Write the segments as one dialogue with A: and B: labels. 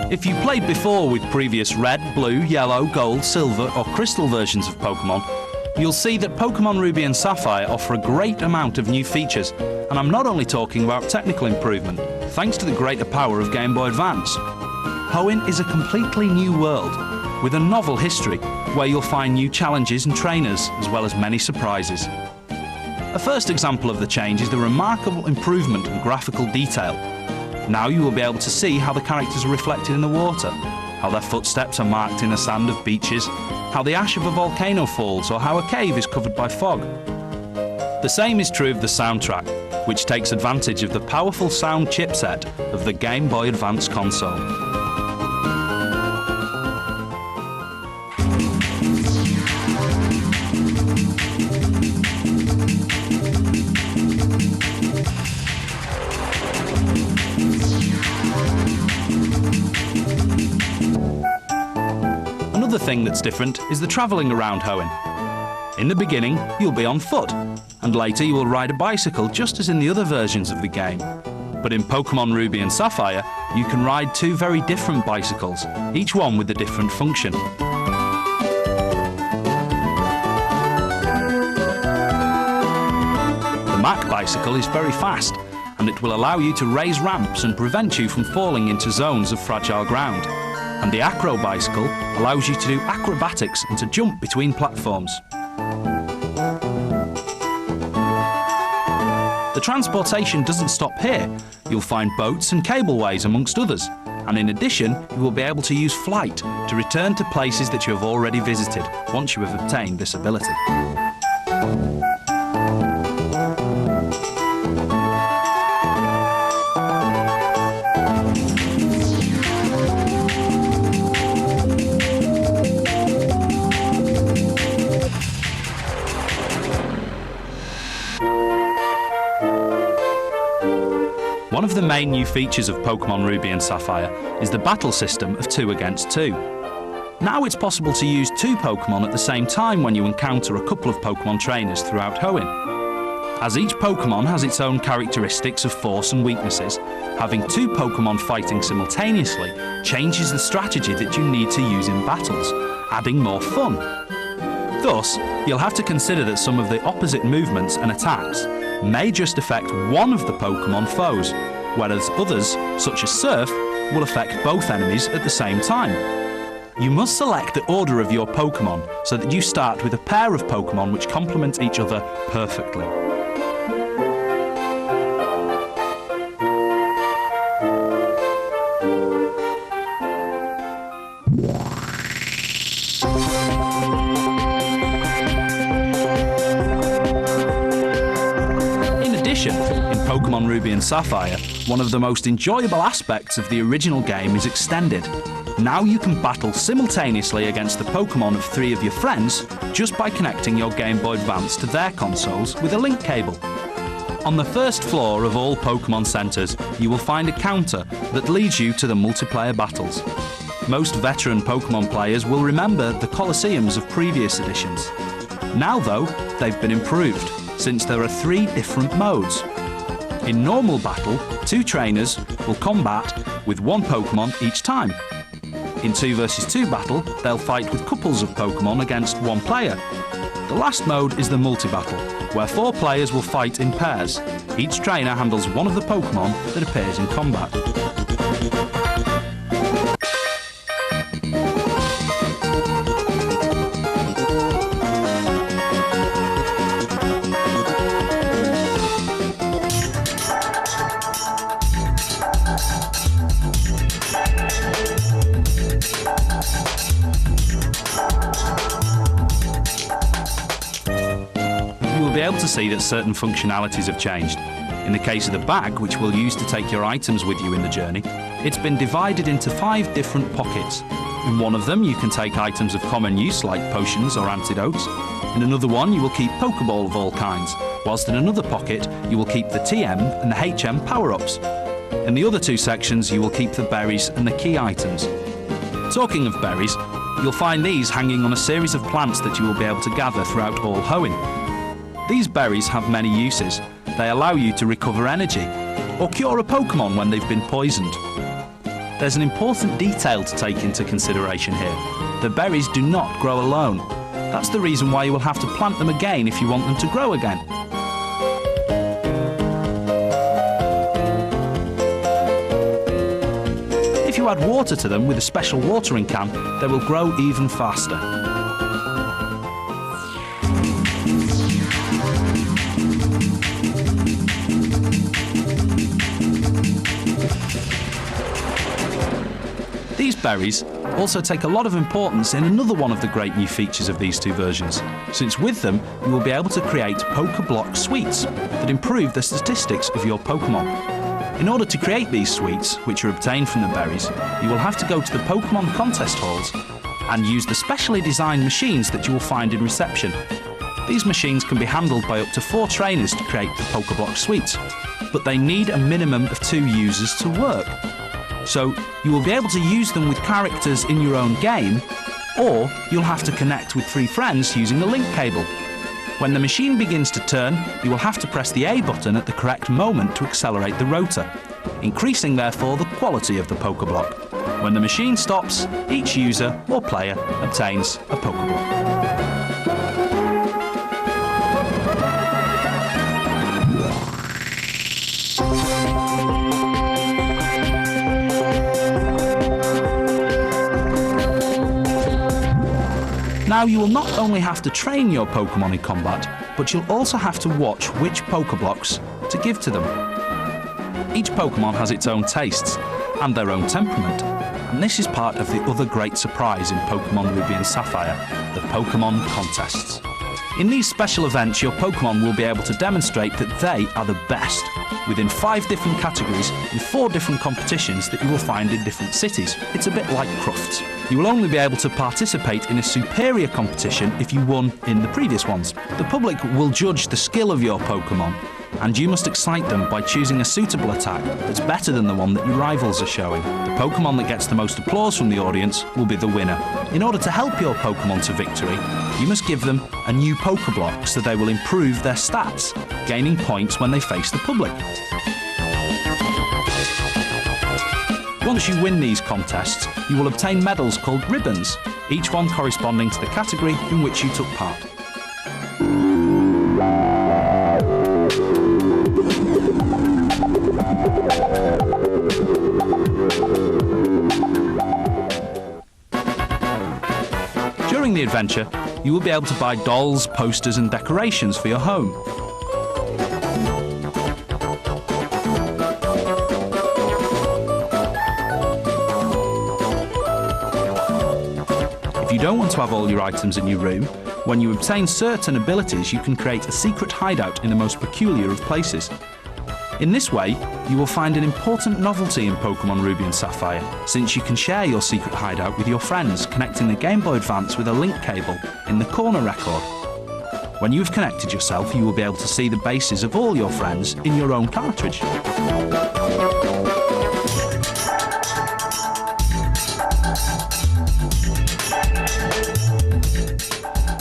A: If you played before with previous red, blue, yellow, gold, silver or crystal versions of Pokemon, you'll see that Pokemon Ruby and Sapphire offer a great amount of new features, and I'm not only talking about technical improvement, thanks to the greater power of Game Boy Advance. Hoenn is a completely new world, with a novel history, where you'll find new challenges and trainers, as well as many surprises. A first example of the change is the remarkable improvement in graphical detail. Now you will be able to see how the characters are reflected in the water, how their footsteps are marked in the sand of beaches, how the ash of a volcano falls, or how a cave is covered by fog. The same is true of the soundtrack, which takes advantage of the powerful sound chipset of the Game Boy Advance console. Another thing that's different is the travelling around Hoenn. In the beginning, you'll be on foot, and later you will ride a bicycle just as in the other versions of the game. But in Pokemon Ruby and Sapphire, you can ride two very different bicycles, each one with a different function. The Mac bicycle is very fast, and it will allow you to raise ramps and prevent you from falling into zones of fragile ground. And the Acro bicycle allows you to do acrobatics and to jump between platforms. The transportation doesn't stop here. You'll find boats and cableways amongst others, and in addition you will be able to use flight to return to places that you have already visited once you have obtained this ability. One of the main new features of Pokemon Ruby and Sapphire is the battle system of 2 against 2. Now it's possible to use 2 Pokemon at the same time when you encounter a couple of Pokemon trainers throughout Hoenn. As each Pokemon has its own characteristics of force and weaknesses, having 2 Pokemon fighting simultaneously changes the strategy that you need to use in battles, adding more fun. Thus, you'll have to consider that some of the opposite movements and attacks may just affect one of the Pokemon foes, whereas others, such as Surf, will affect both enemies at the same time. You must select the order of your Pokemon so that you start with a pair of Pokemon which complement each other perfectly. In Pokemon Ruby and Sapphire, one of the most enjoyable aspects of the original game is extended. Now you can battle simultaneously against the Pokemon of 3 of your friends just by connecting your Game Boy Advance to their consoles with a link cable. On the first floor of all Pokemon centres, you will find a counter that leads you to the multiplayer battles. Most veteran Pokemon players will remember the Colosseums of previous editions. Now though, they've been improved, since there are 3 different modes. In normal battle, 2 trainers will combat with 1 Pokemon each time. In 2 vs 2 battle, they'll fight with couples of Pokemon against 1 player. The last mode is the multi-battle, where 4 players will fight in pairs. Each trainer handles 1 of the Pokemon that appears in combat. You will be able to see that certain functionalities have changed. In the case of the bag, which we'll use to take your items with you in the journey, it's been divided into 5 different pockets. In one of them you can take items of common use like potions or antidotes. In another one you will keep Pokeball of all kinds, whilst in another pocket you will keep the TM and the HM power-ups. In the other 2 sections you will keep the berries and the key items. Talking of berries, you'll find these hanging on a series of plants that you will be able to gather throughout all Hoenn. These berries have many uses. They allow you to recover energy, or cure a Pokemon when they've been poisoned. There's an important detail to take into consideration here. The berries do not grow alone. That's the reason why you will have to plant them again if you want them to grow again. If you add water to them with a special watering can, they will grow even faster. These berries also take a lot of importance in another one of the great new features of these two versions, since with them you will be able to create poker block sweets that improve the statistics of your Pokemon. In order to create these sweets, which are obtained from the berries, you will have to go to the Pokemon contest halls and use the specially designed machines that you will find in reception. These machines can be handled by up to 4 trainers to create the poker block sweets, but they need a minimum of 2 users to work. So you will be able to use them with characters in your own game, or you'll have to connect with 3 friends using a link cable. When the machine begins to turn, you will have to press the A button at the correct moment to accelerate the rotor, increasing therefore the quality of the poker block. When the machine stops, each user or player obtains a poker block. Now you will not only have to train your Pokemon in combat, but you'll also have to watch which Pokeblocks to give to them. Each Pokemon has its own tastes and their own temperament, and this is part of the other great surprise in Pokemon Ruby and Sapphire, the Pokemon contests. In these special events, your Pokemon will be able to demonstrate that they are the best, within 5 different categories and 4 different competitions that you will find in different cities. It's a bit like Crufts. You will only be able to participate in a superior competition if you won in the previous ones. The public will judge the skill of your Pokemon, and you must excite them by choosing a suitable attack that's better than the one that your rivals are showing. The Pokemon that gets the most applause from the audience will be the winner. In order to help your Pokemon to victory, you must give them a new Pokeblock so they will improve their stats, gaining points when they face the public. Once you win these contests, you will obtain medals called ribbons, each one corresponding to the category in which you took part. During the adventure, you will be able to buy dolls, posters and decorations for your home. If you don't want to have all your items in your room, when you obtain certain abilities, you can create a secret hideout in the most peculiar of places. In this way, you will find an important novelty in Pokemon Ruby and Sapphire, since you can share your secret hideout with your friends, connecting the Game Boy Advance with a link cable in the corner record. When you've connected yourself, you will be able to see the bases of all your friends in your own cartridge.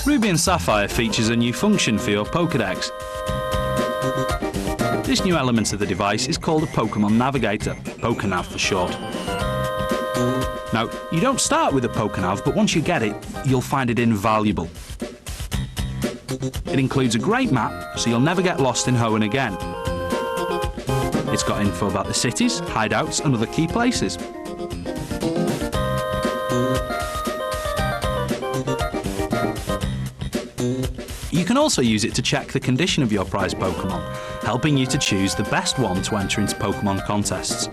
A: Ruby and Sapphire features a new function for your Pokédex. This new element of the device is called a Pokemon Navigator, PokeNav for short. Now, you don't start with a PokeNav, but once you get it, you'll find it invaluable. It includes a great map, so you'll never get lost in Hoenn again. It's got info about the cities, hideouts and other key places. You can also use it to check the condition of your prized Pokemon, helping you to choose the best one to enter into Pokemon contests.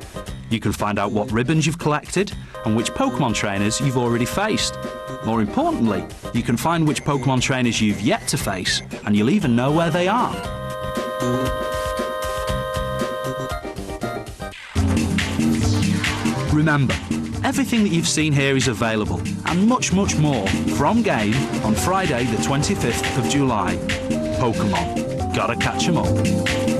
A: You can find out what ribbons you've collected and which Pokemon trainers you've already faced. More importantly, you can find which Pokemon trainers you've yet to face, and you'll even know where they are. Remember, everything that you've seen here is available, and much, much more, from game on Friday the 25th of July. Pokemon. Gotta catch 'em all.